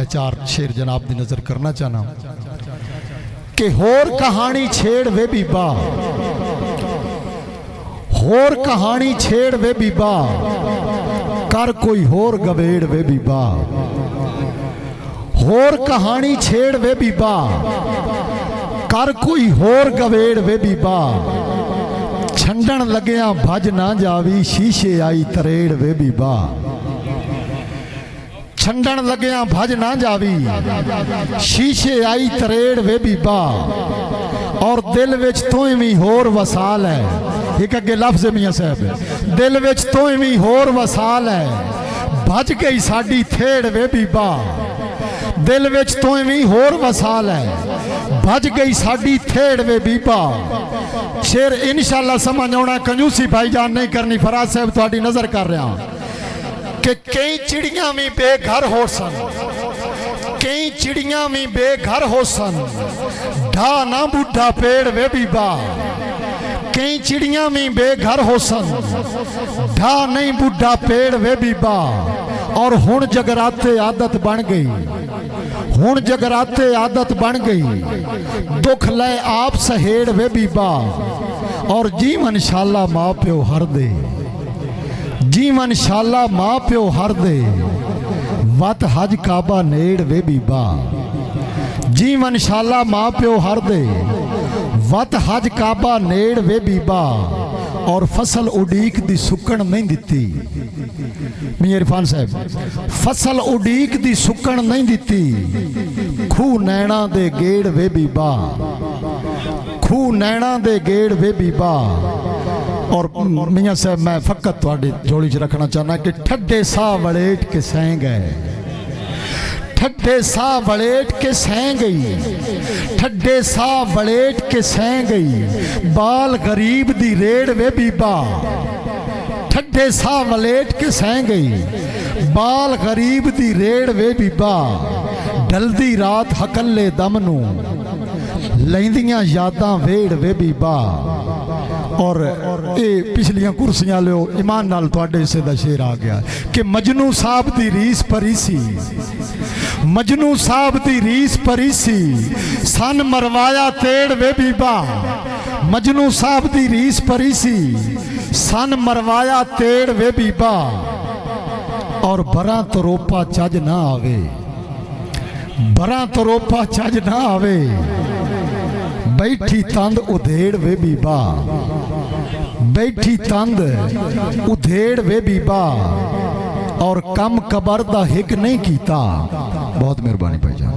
चार शेर जनाब की नजर करना चाहना कि होर कहानी छेड़ वे बीबा, होर कहानी छेड़ वे बीबा, कर कोई होर गवेड़ वे बीबा, होर कहानी छेड़ वे बीबा, कर कोई होर गवेड़ वे बीबा, छंडन लग्या भज ना जावी, शीशे आई तरेड़ वे बीबा, छंडन लग्या भज ना जावी, शीशे आई तरेड़ वे बीबा, और दिल विच तोईवीं होर वसाल है। एक अगे लफ्ज़ मियां साहब, दिल विच तोईवीं होर वसाल है, भज गई साडी थेड़ वे बीबा, दिल विच तोईवीं होर वसाल है, भज गई साडी थेड़ वे बीबा। शेर इंशाअल्लाह समझ आना, कंजूसी भाईजान नहीं करनी। फराज साहब तुहाडी नजर कर रहा कि कई चिड़ियां भी बेघर हो सन, कई चिड़ियां भी बेघर हो सन, ढा ना बूढ़ा पेड़ वे बीबा, कई चिड़ियां भी बेघर हो सन, ढा नहीं बूढ़ा पेड़ वे बीबा, और हुण जगराते आदत बन गई, हुण जगराते आदत बन गई, दुख ले आप सहेड़ वे बीबा, और जीवन शाला माँ प्यो हर दे, जीवन शाला माँ प्यो हर दे, वत हज काबा नेड़ वे बीबा, जीवन शाला माँ प्यो हर दे, वत हज काबा नेड़ वे बीबा, और फसल उड़ीक दी सुकन नहीं दिती। मियां इरफान साहब, फसल उड़ीक दी सुकन नहीं दिती, खूह नैना दे गेड़ वे बीबा, खूह नैना दे गेड़ वे बीबा। और मियां साहब मैं फकत तुहाडी झोली च रखना चाहना कि ठड्डे साह वड़ेट के सह गए, ठड्डे साह वड़ेट के सह गई, ठड्डे साह वड़ेट के सह गई, बाल गरीब दी रेड़ वे बीबा, ठड्डे साह वलेट के सह गई, बाल गरीब दी रेड़ वे बीबा, ढलदी रात हकल्ले दम नू, लैंदियां यादां वेड़ वे बीबा। और ये पिछलियां कुर्सियां लो ईमान नाल तुहाडे हिस्से दा शेर आ गया कि मजनू साहब दी रीस परीसी, मजनू साहब दी रीस परीसी, सन मरवाया तेड़ वे बीबा, मजनू साहब दी रीस परीसी, सन मरवाया तेड़ वे बीबा, और बरा तरोपा चज ना आवे, बरा तरोपा चज ना आवे, बैठी तंद उधेड़ वे बीबा, बैठी तंद उधेड़ वे बीबा, और कम कबर दा हिक नहीं कीता। बहुत मेहरबानी भाईजान,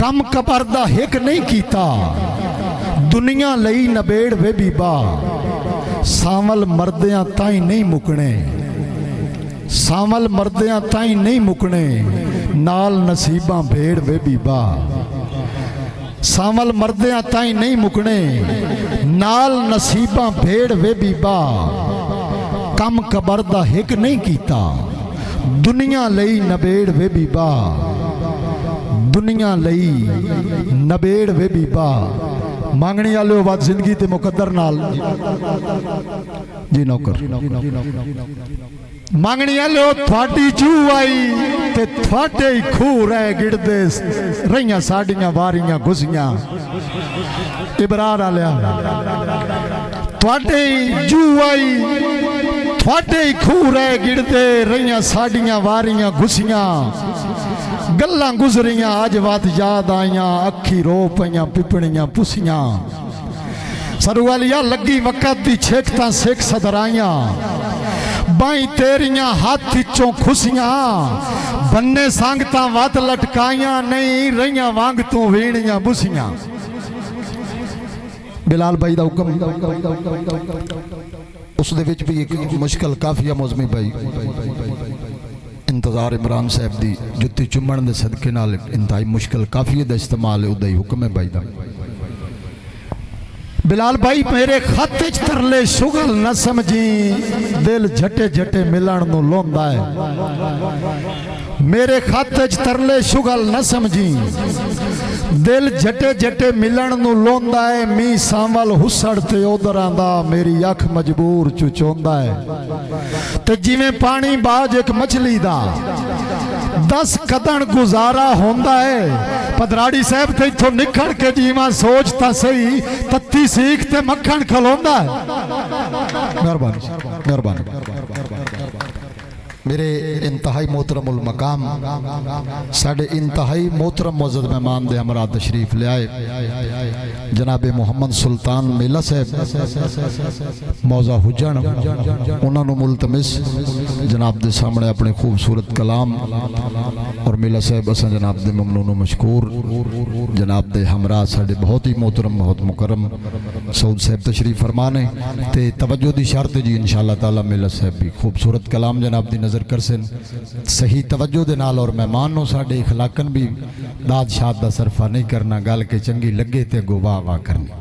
कम कबर दा हिक नहीं कीता, दुनिया लई नबेड़ वे बीबा, सावल मरदियां ताई नहीं मुकने, सावल मरदियां ताई नहीं मुकने, नाल नसीबां भेड़ वे बीबा, सावल मरदियां ताई नहीं मुकने, नाल नसीबां भेड़ वे बीबा, कम कबर दा हिक नहीं कीता, दुनिया लई नबेड़ वे बीबा, दुनिया लई नबेड़ वे बीबा। मांगनी वाले बात जिंदगी ते मुकद्दर नाल जी नौकर, मांगनी वाले थोड़ी जू आई ते थोड़े ही खूह रह गिरदे रहियां साड़ियां वारियां घुसियां, इबरार आलिया थोड़े ही जू आई, थोड़े ही खूह रह गिरदे रहियां साड़ियां वारियां घुसियां, गल्लां गुजरियां अज बात याद आईयां, अखी रो पईयां पिपणियां पुसियां, सरुवालिया लगी वक़्त दी छेकतां सिख सदराइयां, बाई तेरियां हाथ चों खुसियां, बन्ने सांगतां वत लटकाइयां, नहीं रहियां वांग तू वीणियां बुसियां। बिलाल भाई दा हुक्म उस दे विच भी एक मुश्किल काफिया मौजमी भाई इंतजार इमरान साहब दी जुत्ती चुम्मण दे सदके नाल इंतहाई मुश्किल काफिये दा इस्तेमाल उदा ही हुक्म है भाई दा। बिलाल भाई मेरे खाते च तरले शुगल न समझी, दिल झटे झटे मिलन नू लोंदा है, मेरे खाते च तरले शुगल न समझी, दिल झटे झटे मिलन नू लोंदा है, मी सांवल हुसड़ ते ओदरां दा मेरी अख मजबूर चुचोंदा है, ते जिवें पानी बाज एक मछली दा 10 कदम गुजारा होंदा है पधराड़ी साहब ते इथों निकल के जीवा सोच ता सही तत्ती सीख ते मक्खन खलोंदा है। मेहरबानी मेरे इंतहाई मोहतरमुल मकाम साढ़े इंतहाई मोहतरम मुअज़्ज़ज़ मेहमान दे हमरा तशरीफ ले आए जनाब मोहम्मद सुल्तान मेला साहब मौजा हुजन उन्होंने मुलतमिस जनाब दे सामने अपने खूबसूरत कलाम और मेला साहब असा जनाब दे ममनून मशकूर जनाब दे हमरा साढ़े बहुत ही मोहतरम बहुत मुकरम सऊद साहब तशरीफ फरमाने ते तवज्जो दी शर्त जी इंशाअल्लाह ताला मेला साहब भी खूबसूरत कलाम जनाब दी नज़र कर सन सही तवज्जो दे नाल और मेहमान नो साढ़े इखलाकन भी दाद शाद दा सरफा नहीं करना गल के चंगी लगे ते अगो वाह वाह करनी।